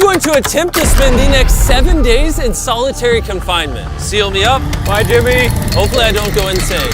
going to attempt to spend the next 7 days in solitary confinement. Seal me up. Bye, Jimmy. Hopefully I don't go insane.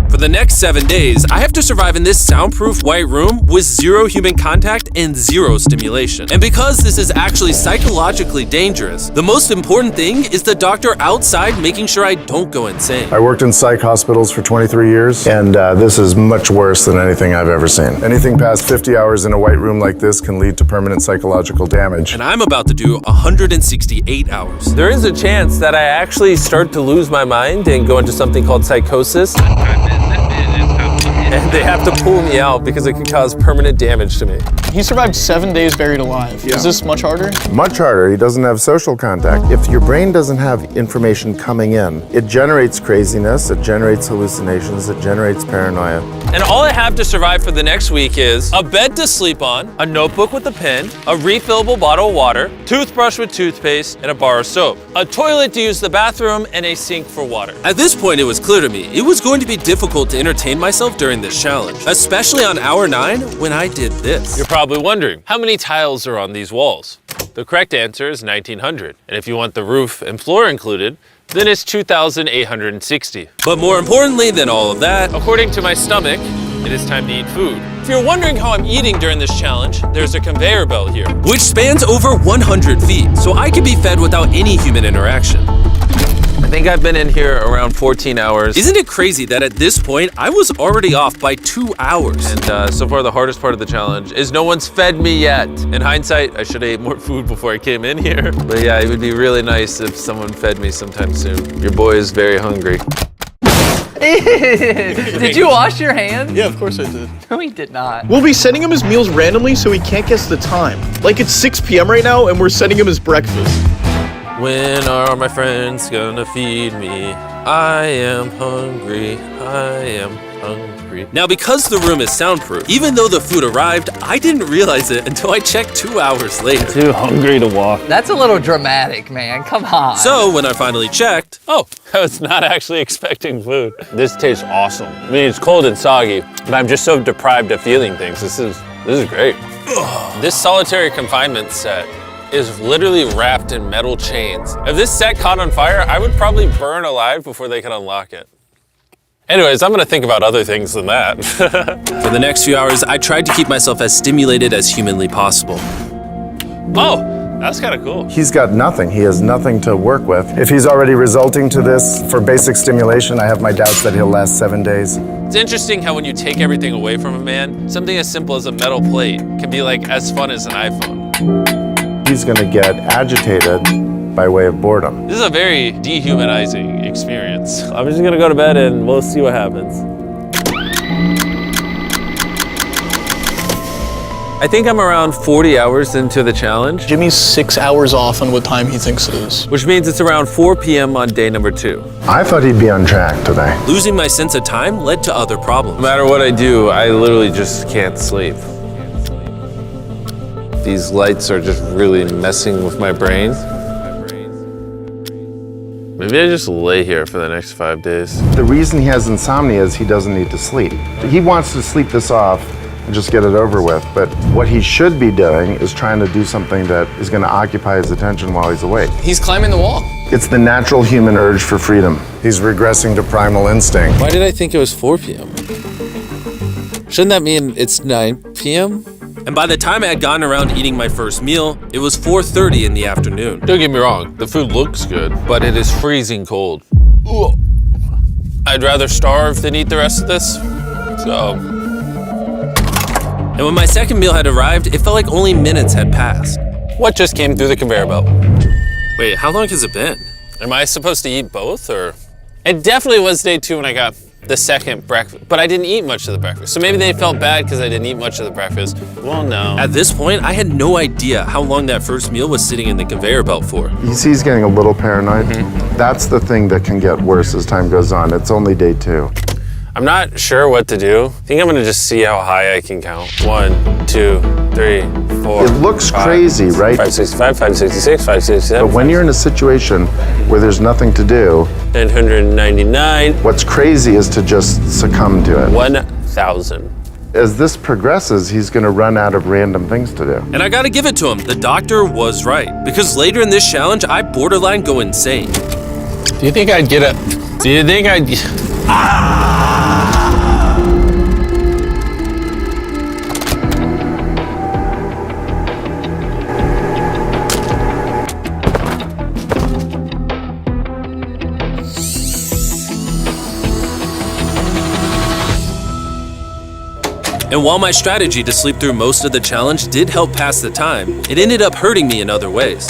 For the next 7 days, I have to survive in this soundproof white room with 0 human contact and 0 stimulation. And because this is actually psychologically dangerous, the most important thing is the doctor outside making sure I don't go insane. I worked in psych hospitals for 23 years, and this is much worse than anything I've ever seen. Anything past 50 hours in a white room like this can lead to permanent psychological damage. And I'm about to do 168 hours. There is a chance that I actually start to lose my mind and go into something called psychosis. And they have to pull me out because it could cause permanent damage to me. He survived 7 days buried alive. Yeah. Is this much harder? Much harder. He doesn't have social contact. If your brain doesn't have information coming in, it generates craziness, it generates hallucinations, it generates paranoia. And all I have to survive for the next week is a bed to sleep on, a notebook with a pen, a refillable bottle of water, toothbrush with toothpaste, and a bar of soap, a toilet to use the bathroom, and a sink for water. At this point, it was clear to me it was going to be difficult to entertain myself during this challenge, especially on hour 9 when I did this. You're probably wondering, how many tiles are on these walls? The correct answer is 1,900. And if you want the roof and floor included, then it's 2,860. But more importantly than all of that, according to my stomach, it is time to eat food. If you're wondering how I'm eating during this challenge, there's a conveyor belt here, which spans over 100 feet, so I can be fed without any human interaction. I think I've been in here around 14 hours. Isn't it crazy that at this point, I was already off by 2 hours? And so far, the hardest part of the challenge is no one's fed me yet. In hindsight, I should have ate more food before I came in here. But yeah, it would be really nice if someone fed me sometime soon. Your boy is very hungry. Did you wash your hands? Yeah, of course I did. No, he did not. We'll be sending him his meals randomly so he can't guess the time. Like it's 6 p.m. right now and we're sending him his breakfast. When are my friends gonna feed me? I am hungry, I am hungry. Now, because the room is soundproof, even though the food arrived, I didn't realize it until I checked 2 hours later. Too hungry to walk. That's a little dramatic, man. Come on. So when I finally checked, oh, I was not actually expecting food. This tastes awesome. I mean, it's cold and soggy, but I'm just so deprived of feeling things. This is great. This solitary confinement set is literally wrapped in metal chains. If this set caught on fire, I would probably burn alive before they could unlock it. Anyways, I'm gonna think about other things than that. For the next few hours, I tried to keep myself as stimulated as humanly possible. Oh, that's kind of cool. He's got nothing. He has nothing to work with. If he's already resulting to this for basic stimulation, I have my doubts that he'll last 7 days. It's interesting how when you take everything away from a man, something as simple as a metal plate can be like as fun as an iPhone. He's gonna get agitated by way of boredom. This is a very dehumanizing experience. I'm just gonna go to bed and we'll see what happens. I think I'm around 40 hours into the challenge. Jimmy's 6 hours off on what time he thinks it is. Which means it's around 4 p.m. on day number 2. I thought he'd be on track today. Losing my sense of time led to other problems. No matter what I do, I literally just can't sleep. These lights are just really messing with my brain. Maybe I just lay here for the next 5 days. The reason he has insomnia is he doesn't need to sleep. He wants to sleep this off and just get it over with, but what he should be doing is trying to do something that is going to occupy his attention while he's awake. He's climbing the wall. It's the natural human urge for freedom. He's regressing to primal instinct. Why did I think it was 4 p.m.? Shouldn't that mean it's 9 p.m.? And by the time I had gotten around to eating my first meal, it was 4:30 in the afternoon. Don't get me wrong, the food looks good, but it is freezing cold. Ugh. I'd rather starve than eat the rest of this, so. And when my second meal had arrived, it felt like only minutes had passed. What just came through the conveyor belt? Wait, how long has it been? Am I supposed to eat both, or? It definitely was day 2 when I got the second breakfast, but I didn't eat much of the breakfast. So maybe they felt bad because I didn't eat much of the breakfast. Well, no. At this point, I had no idea how long that first meal was sitting in the conveyor belt for. You see he's getting a little paranoid. That's the thing that can get worse as time goes on. It's only day 2. I'm not sure what to do. I think I'm gonna just see how high I can count. 1, 2, 3, 4. It looks crazy, right? 565, 566, 567. But when you're in a situation where there's nothing to do, 999. what's crazy is to just succumb to it. 1,000. As this progresses, he's gonna run out of random things to do. And I gotta give it to him, the doctor was right. Because later in this challenge, I borderline go insane. Do you think I'd get a... Do you think I'd... And while my strategy to sleep through most of the challenge did help pass the time, it ended up hurting me in other ways.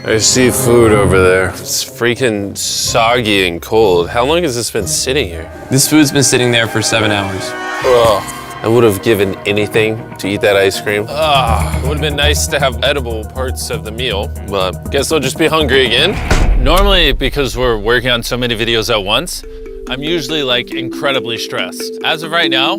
I see food over there. It's freaking soggy and cold. How long has this been sitting here? This food's been sitting there for 7 hours. Ugh. I would have given anything to eat that ice cream. It would have been nice to have edible parts of the meal, but guess I'll just be hungry again. Normally, because we're working on so many videos at once, I'm usually like incredibly stressed. As of right now,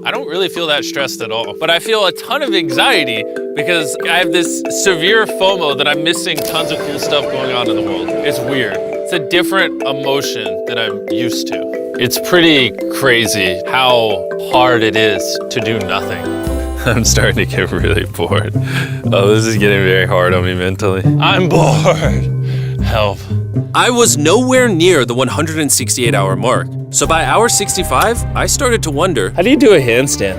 I don't really feel that stressed at all, but I feel a ton of anxiety because I have this severe FOMO that I'm missing tons of cool stuff going on in the world. It's weird. It's a different emotion than I'm used to. It's pretty crazy how hard it is to do nothing. I'm starting to get really bored. Oh, this is getting very hard on me mentally. I'm bored. Help. I was nowhere near the 168-hour mark. So by hour 65, I started to wonder, How do you do a handstand?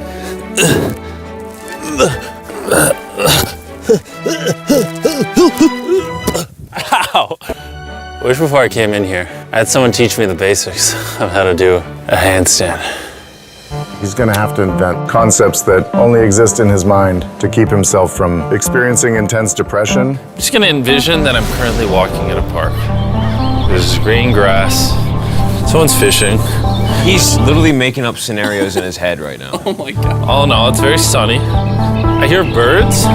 Ow! I wish before I came in here, I had someone teach me the basics of how to do a handstand. He's gonna have to invent concepts that only exist in his mind to keep himself from experiencing intense depression. I'm just gonna envision that I'm currently walking in a park. There's green grass, someone's fishing. He's literally making up scenarios in his head right now. Oh my God. All in all, it's very sunny. I hear birds.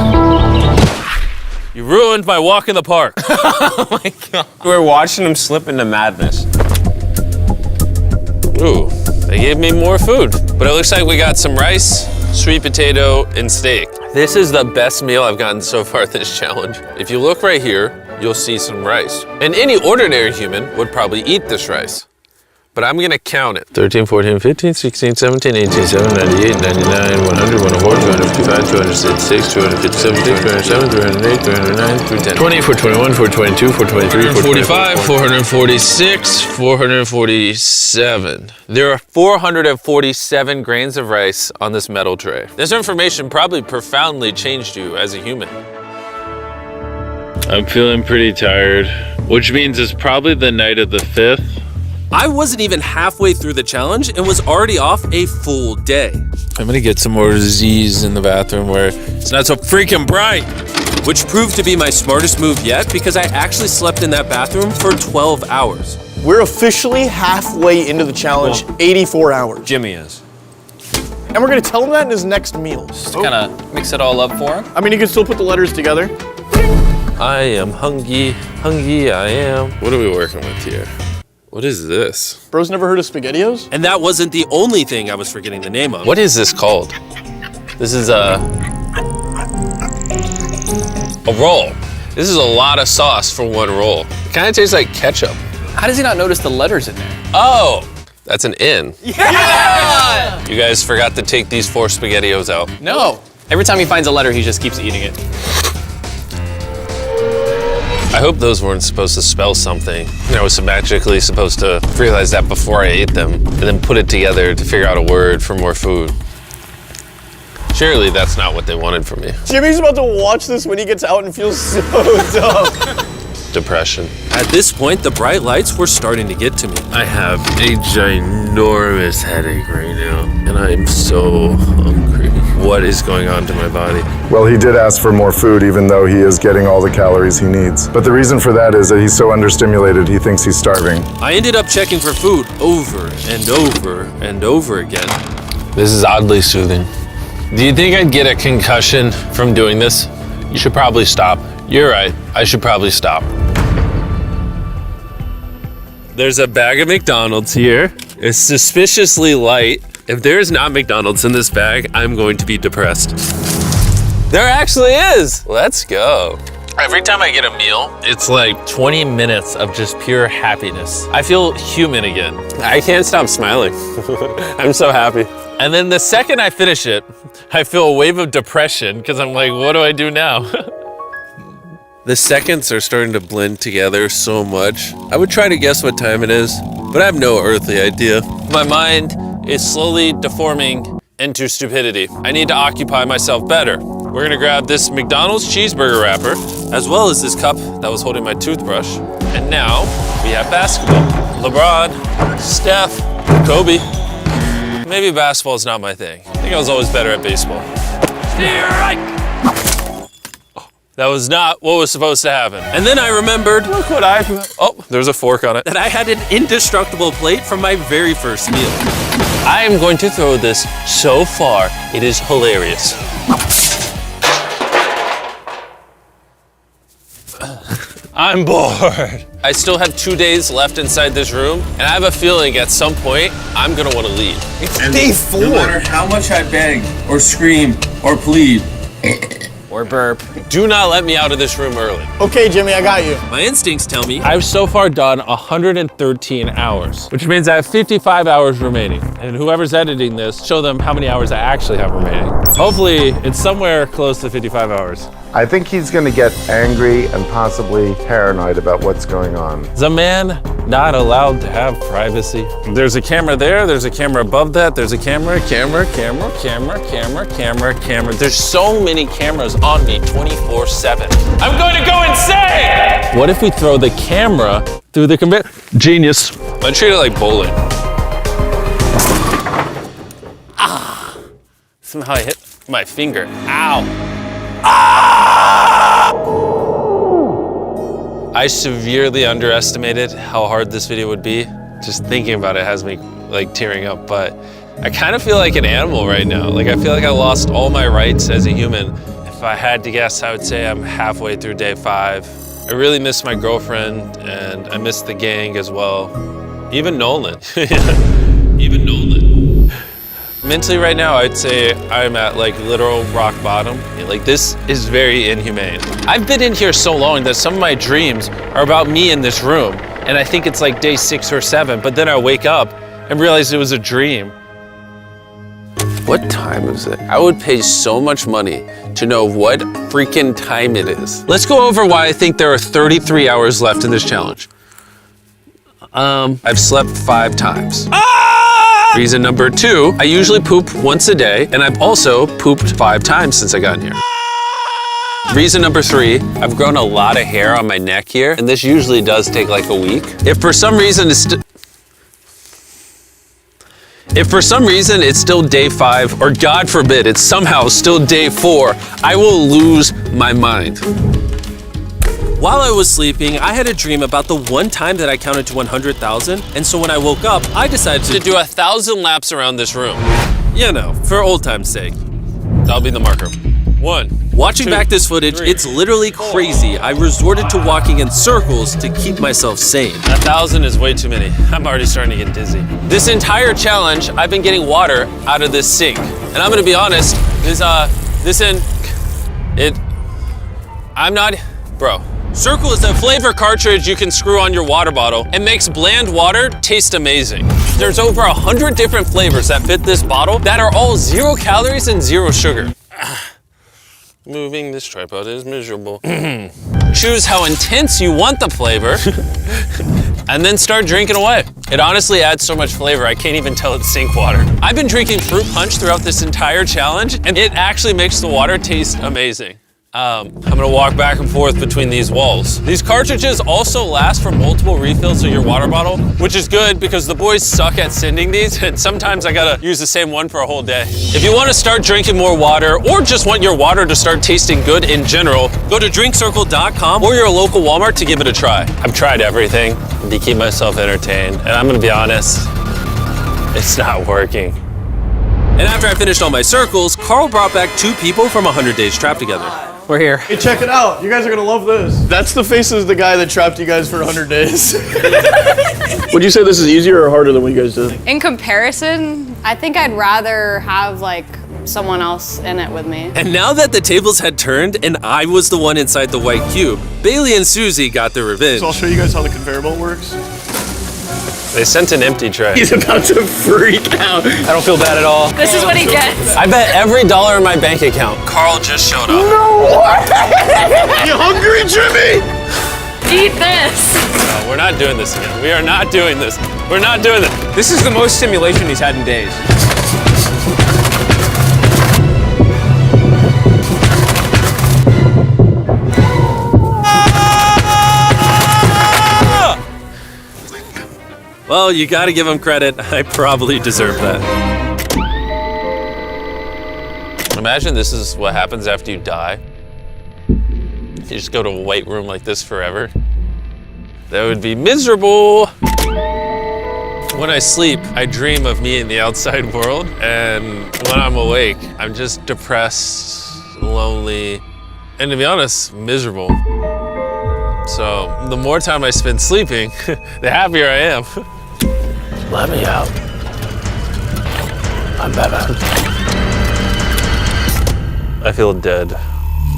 you ruined my walk in the park. Oh my God. We're watching him slip into madness. Ooh, they gave me more food. But it looks like we got some rice, sweet potato, and steak. This is the best meal I've gotten so far this challenge. If you look right here, you'll see some rice. And any ordinary human would probably eat this rice. But I'm gonna count it. 13, 14, 15, 16, 17, 18, 17, 98, 99, 100, 104, 255, 266, 257, 207, 308, 309, 310. 20, 421, 422, 423, 445, 446, 447. There are 447 grains of rice on this metal tray. This information probably profoundly changed you as a human. I'm feeling pretty tired, which means it's probably the night of the 5th. I wasn't even halfway through the challenge and was already off a full day. I'm gonna get some more Z's in the bathroom where it's not so freaking bright. Which proved to be my smartest move yet because I actually slept in that bathroom for 12 hours. We're officially halfway into the challenge, 84 hours. Jimmy is. And we're gonna tell him that in his next meal. Just kind of mix it all up for him. I mean, you can still put the letters together. I am hungry, hungry I am. What are we working with here? What is this? Bro's never heard of SpaghettiOs? And that wasn't the only thing I was forgetting the name of. What is this called? This is a roll. This is a lot of sauce for one roll. It kind of tastes like ketchup. How does he not notice the letters in there? Oh, that's an N. Yeah! You guys forgot to take these 4 SpaghettiOs out. No. Every time he finds a letter, he just keeps eating it. I hope those weren't supposed to spell something. I was magically supposed to realize that before I ate them, and then put it together to figure out a word for more food. Surely that's not what they wanted from me. Jimmy's about to watch this when he gets out and feels so dumb. Depression. At this point, the bright lights were starting to get to me. I have a ginormous headache right now, and I am so hungry. What is going on to my body? Well, he did ask for more food even though he is getting all the calories he needs. But the reason for that is that he's so understimulated he thinks he's starving. I ended up checking for food over and over and over again. This is oddly soothing. Do you think I'd get a concussion from doing this? You should probably stop. You're right, I should probably stop. There's a bag of McDonald's here. It's suspiciously light. If there is not McDonald's in this bag, I'm going to be depressed. There actually is. Let's go. Every time I get a meal, it's like 20 minutes of just pure happiness. I feel human again. I can't stop smiling. I'm so happy. And then the second I finish it, I feel a wave of depression because I'm like, what do I do now? The seconds are starting to blend together so much. I would try to guess what time it is, but I have no earthly idea. My mind is slowly deforming into stupidity. I need to occupy myself better. We're gonna grab this McDonald's cheeseburger wrapper, as well as this cup that was holding my toothbrush. And now we have basketball. LeBron, Steph, Kobe. Maybe basketball is not my thing. I think I was always better at baseball. That was not what was supposed to happen. And then I remembered, look what oh, there's a fork on it, that I had an indestructible plate from my very first meal. I am going to throw this so far, it is hilarious. I'm bored. I still have 2 days left inside this room, and I have a feeling at some point, I'm gonna wanna leave. It's day 4. No matter how much I beg or scream or plead, Or burp. Do not let me out of this room early. Okay, Jimmy, I got you. My instincts tell me I've so far done 113 hours, which means I have 55 hours remaining. And whoever's editing this, show them how many hours I actually have remaining. Hopefully, it's somewhere close to 55 hours. I think he's going to get angry and possibly paranoid about what's going on. Is a man not allowed to have privacy? There's a camera there, there's a camera above that, there's a camera. There's so many cameras on me 24/7. I'm going to go insane! What if we throw the camera through the conveyor? Genius. I treat it like bowling. Ah! Somehow I hit my finger. Ow. I severely underestimated how hard this video would be. Just thinking about it has me like tearing up, but I kind of feel like an animal right now. Like I feel like I lost all my rights as a human. If I had to guess, I would say I'm halfway through day 5. I really miss my girlfriend and I miss the gang as well. Even Nolan. Even Nolan. Mentally right now, I'd say I'm at like literal rock bottom. Like this is very inhumane. I've been in here so long that some of my dreams are about me in this room. And I think it's like day 6 or 7, but then I wake up and realize it was a dream. What time is it? I would pay so much money to know what freaking time it is. Let's go over why I think there are 33 hours left in this challenge. I've slept 5 times. Reason number 2, I usually poop once a day, and I've also pooped 5 times since I got in here. Reason number 3, I've grown a lot of hair on my neck here, and this usually does take like a week. If for some reason it's still day 5, or God forbid, it's somehow still day 4, I will lose my mind. While I was sleeping, I had a dream about the one time that I counted to 100,000, and so when I woke up, I decided to do 1,000 laps around this room. You know, for old time's sake. That'll be the marker. 1. Watching back this footage, 3, it's literally crazy. I resorted to walking in circles to keep myself sane. 1,000 is way too many. I'm already starting to get dizzy. This entire challenge, I've been getting water out of this sink. And I'm gonna be honest, bro. Circle is a flavor cartridge you can screw on your water bottle and makes bland water taste amazing. There's over 100 different flavors that fit this bottle that are all 0 calories and 0 sugar. Moving this tripod is miserable. Choose how intense you want the flavor and then start drinking away. It honestly adds so much flavor, I can't even tell it's sink water. I've been drinking fruit punch throughout this entire challenge and it actually makes the water taste amazing. I'm gonna walk back and forth between these walls. These cartridges also last for multiple refills of your water bottle, which is good because the boys suck at sending these and sometimes I gotta use the same one for a whole day. If you wanna start drinking more water or just want your water to start tasting good in general, go to drinkcircle.com or your local Walmart to give it a try. I've tried everything to keep myself entertained and I'm gonna be honest, it's not working. And after I finished all my circles, Carl brought back 2 people from 100 Days Trapped Together. We're here. Hey, check it out. You guys are gonna love this. That's the face of the guy that trapped you guys for 100 days. Would you say this is easier or harder than what you guys did? In comparison, I think I'd rather have like someone else in it with me. And now that the tables had turned and I was the one inside the white cube, Bailey and Susie got their revenge. So I'll show you guys how the conveyor belt works. They sent an empty tray. He's about to freak out. I don't feel bad at all. This is what he gets. I bet every dollar in my bank account. Carl just showed up. You hungry, Jimmy? Eat this. No, we're not doing this again. We are not doing this. We're not doing this. This is the most stimulation he's had in days. Well, you gotta give him credit. I probably deserve that. Imagine this is what happens after you die. You just go to a white room like this forever. That would be miserable. When I sleep, I dream of me in the outside world. And when I'm awake, I'm just depressed, lonely, and to be honest, miserable. So the more time I spend sleeping, the happier I am. Let me out. I'm Batman. I feel dead.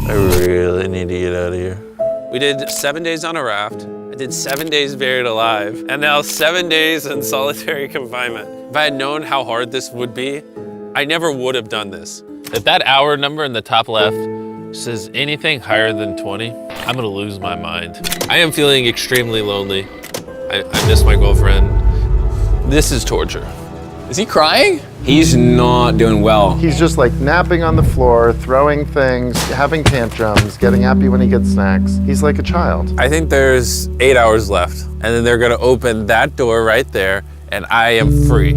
I really need to get out of here. We did 7 days on a raft. I did 7 days buried alive, and now 7 days in solitary confinement. If I had known how hard this would be, I never would have done this. If that hour number in the top left says anything higher than 20, I'm gonna lose my mind. I am feeling extremely lonely. I miss my girlfriend. This is torture. Is he crying? He's not doing well. He's just like napping on the floor, throwing things, having tantrums, getting happy when he gets snacks. He's like a child. I think there's 8 hours left, and then they're gonna open that door right there, and I am free.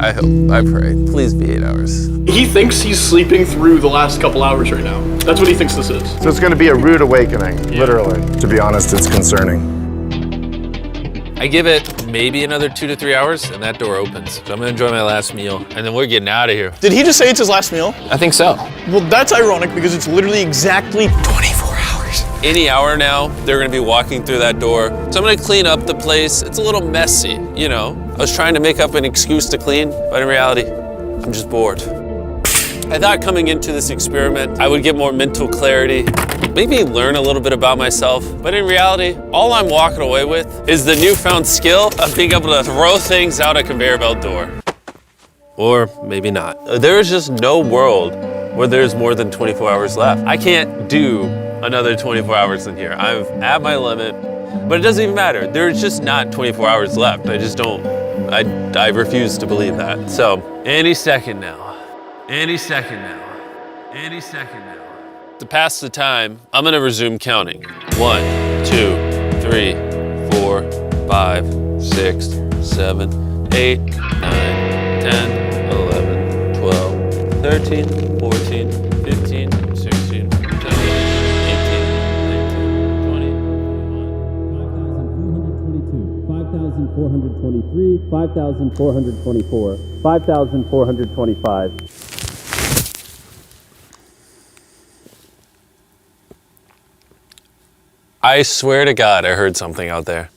I hope, I pray. Please be 8 hours. He thinks he's sleeping through the last couple hours right now. That's what he thinks this is. So it's going to be a rude awakening, literally. To be honest, it's concerning. I give it maybe another 2 to 3 hours, and that door opens. So I'm gonna enjoy my last meal, and then we're getting out of here. Did he just say it's his last meal? I think so. Well, that's ironic because it's literally exactly 24 hours. Any hour now, they're gonna be walking through that door. So I'm gonna clean up the place. It's a little messy, you know. I was trying to make up an excuse to clean, but in reality, I'm just bored. I thought coming into this experiment, I would get more mental clarity, maybe learn a little bit about myself, but in reality, all I'm walking away with is the newfound skill of being able to throw things out a conveyor belt door. Or maybe not. There is just no world where there's more than 24 hours left. I can't do another 24 hours in here. I'm at my limit, but it doesn't even matter. There's just not 24 hours left. I just don't, I refuse to believe that. So, any second now. Any second now. Any second now. To pass the time, I'm gonna resume counting. 1, 2, 3, 4, 5, 6, 7, 8, 9, 10, 11, 12, 13, 14, 15, 16, 17, 18, 19, 20, 5,423, 5,424, 5,425. I swear to God, I heard something out there.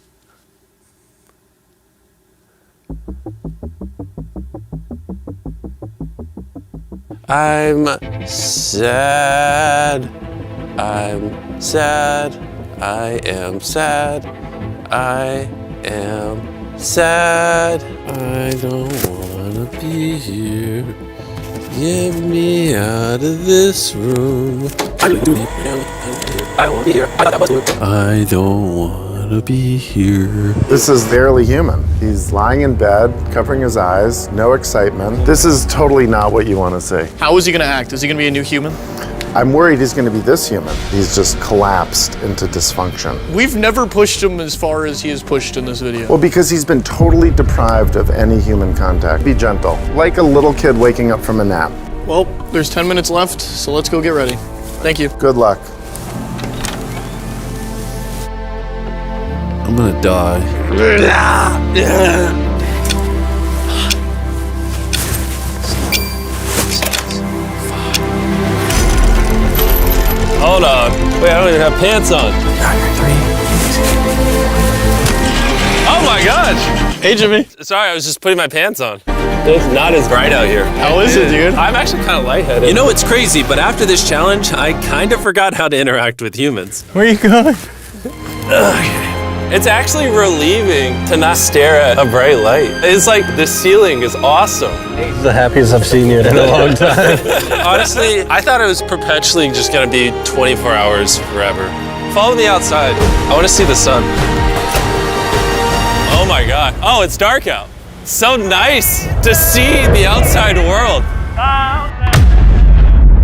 I'm sad. I'm sad. I am sad. I am sad. I don't wanna be here. Get me out of this room. I don't be here. I don't wanna be here. This is barely human. He's lying in bed, covering his eyes, no excitement. This is totally not what you want to see. How is he gonna act? Is he gonna be a new human? I'm worried he's going to be this human. He's just collapsed into dysfunction. We've never pushed him as far as he is pushed in this video. Well, because he's been totally deprived of any human contact. Be gentle, like a little kid waking up from a nap. Well, there's 10 minutes left, so let's go get ready. Thank you. Good luck. I'm gonna die. Hold on. Wait, I don't even have pants on. Oh my gosh! Hey, Jimmy. Sorry, I was just putting my pants on. It's not as bright out here. How is it, dude? I'm actually kind of lightheaded. You know what's crazy, but after this challenge, I kind of forgot how to interact with humans. Where are you going? It's actually relieving to not stare at a bright light. It's like the ceiling is awesome. The happiest I've seen you in a long time. Honestly, I thought it was perpetually just gonna be 24 hours forever. Follow me outside. I wanna see the sun. Oh my God. Oh, it's dark out. So nice to see the outside world.